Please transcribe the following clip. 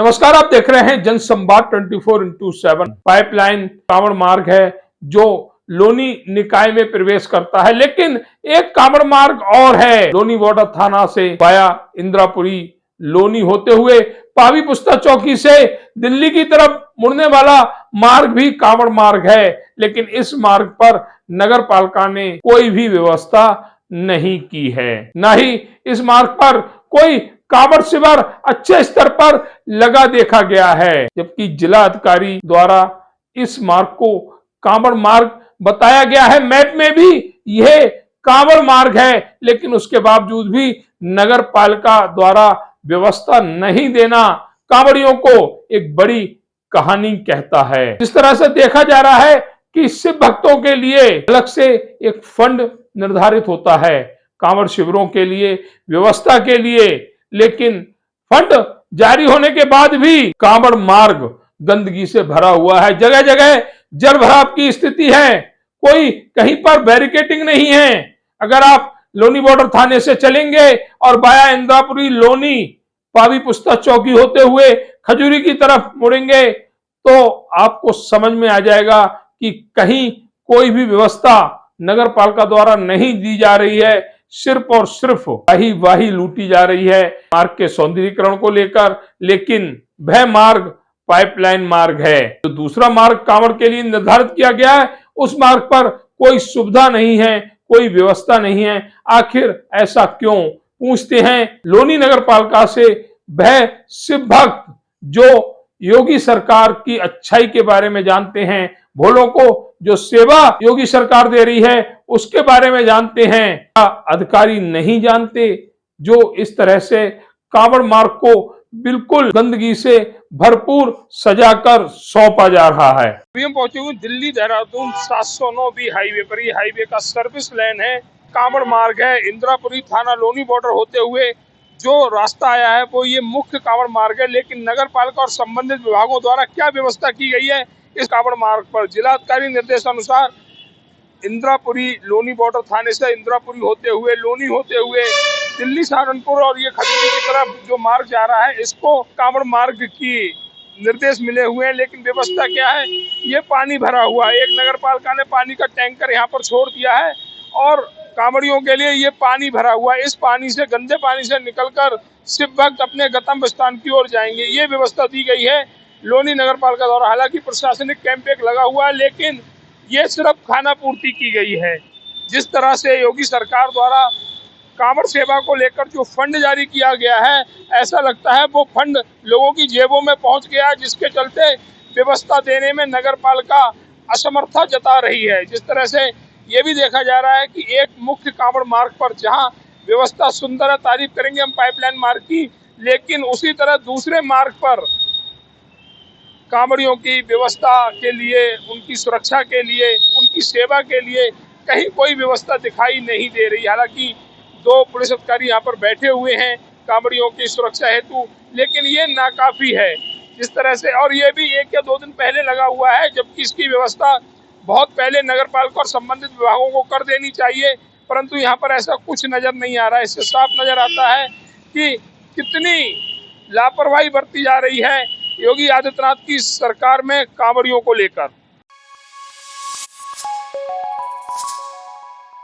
नमस्कार, आप देख रहे हैं जनसंवाद 24x7। पाइपलाइन कांवड़ मार्ग है जो लोनी निकाय में प्रवेश करता है, लेकिन एक कांवड़ मार्ग और है लोनी बॉर्डर थाना से वाया इंद्रापुरी लोनी होते हुए पावी पुस्ता चौकी से दिल्ली की तरफ मुड़ने वाला मार्ग भी कांवड़ मार्ग है। लेकिन इस मार्ग पर नगर पालिका ने कोई भी व्यवस्था नहीं की है, न ही इस मार्ग पर कोई कांवड़ शिविर अच्छे स्तर पर लगा देखा गया है, जबकि जिला अधिकारी द्वारा इस मार्ग को कांवड़ मार्ग बताया गया है। मैप में भी यह कांवड़ मार्ग है, लेकिन उसके बावजूद भी नगर पालिका द्वारा व्यवस्था नहीं देना कांवड़ियों को एक बड़ी कहानी कहता है। जिस तरह से देखा जा रहा है कि शिव भक्तों के लिए अलग से एक फंड निर्धारित होता है कांवड़ शिविरों के लिए, व्यवस्था के लिए, लेकिन फंड जारी होने के बाद भी कांवड़ मार्ग गंदगी से भरा हुआ है। जगह जगह जल भराव की स्थिति है, कोई कहीं पर बैरिकेडिंग नहीं है। अगर आप लोनी बॉर्डर थाने से चलेंगे और वाया इंद्रापुरी लोनी पावी पुस्ता चौकी होते हुए खजूरी की तरफ मुड़ेंगे तो आपको समझ में आ जाएगा कि कहीं कोई भी व्यवस्था नगर पालिका द्वारा नहीं दी जा रही है। सिर्फ और सिर्फ वाही लूटी जा रही है मार्ग के सौंदर्यीकरण को लेकर। लेकिन वह मार्ग पाइपलाइन मार्ग है। जो दूसरा मार्ग कांवड़ के लिए निर्धारित किया गया है, उस मार्ग पर कोई सुविधा नहीं है, कोई व्यवस्था नहीं है। आखिर ऐसा क्यों, पूछते हैं लोनी नगर पालिका से वह शिव भक्त जो योगी सरकार की अच्छाई के बारे में जानते हैं, भोलों को जो सेवा योगी सरकार दे रही है उसके बारे में जानते हैं। अधिकारी नहीं जानते जो इस तरह से कांवड़ मार्ग को बिल्कुल गंदगी से भरपूर सजाकर सौंपा जा रहा है। अभी हम पहुंचे हुए दिल्ली देहरादून 709 बी हाईवे पर। ये हाईवे का सर्विस लेन है, कांवड़ मार्ग है। इंद्रापुरी थाना लोनी बॉर्डर होते हुए जो रास्ता आया है वो ये मुख्य कांवड़ मार्ग है। लेकिन नगर पालिका और संबंधित विभागों द्वारा क्या व्यवस्था की गई है इस कांवड़ मार्ग पर? जिलाधिकारी निर्देशानुसार इंद्रापुरी लोनी बॉर्डर थाने से इंद्रापुरी होते हुए लोनी होते हुए दिल्ली सहारनपुर और ये खजूरी की तरफ जो मार्ग जा रहा है, इसको कांवड़ मार्ग की निर्देश मिले हुए हैं। लेकिन व्यवस्था क्या है, ये पानी भरा हुआ है। एक नगर पालिका ने पानी का टैंकर यहाँ पर छोड़ दिया है और कांवड़ियों के लिए ये पानी भरा हुआ है। इस पानी से, गंदे पानी से निकलकर शिव भक्त अपने गंतव्य स्थान की ओर जाएंगे, ये व्यवस्था दी गई है लोनी नगर पालिका द्वारा। हालांकि प्रशासनिक कैंप एक लगा हुआ है, लेकिन ये सिर्फ खाना पूर्ति की गई है। जिस तरह से योगी सरकार द्वारा कांवड़ सेवा को लेकर जो फंड जारी किया गया है, ऐसा लगता है वो फंड लोगों की जेबों में पहुंच गया है, जिसके चलते व्यवस्था देने में नगर पालिका असमर्था जता रही है। जिस तरह से ये भी देखा जा रहा है कि एक मुख्य कांवड़ मार्ग पर जहां व्यवस्था सुंदर है, तारीफ करेंगे हम पाइपलाइन मार्ग की, लेकिन उसी तरह दूसरे मार्ग पर कांवड़ियों की व्यवस्था के लिए, उनकी सुरक्षा के लिए, उनकी सेवा के लिए कहीं कोई व्यवस्था दिखाई नहीं दे रही। हालांकि 2 पुलिस अधिकारी यहाँ पर बैठे हुए हैं कांवड़ियों की सुरक्षा हेतु, लेकिन ये नाकाफी है जिस तरह से। और ये भी 1 या 2 दिन पहले लगा हुआ है, जबकि इसकी व्यवस्था बहुत पहले नगर पालिका और संबंधित विभागों को कर देनी चाहिए, परंतु यहाँ पर ऐसा कुछ नजर नहीं आ रहा है। इससे साफ नजर आता है कि कितनी लापरवाही बरती जा रही है योगी आदित्यनाथ की सरकार में कांवड़ियों को लेकर।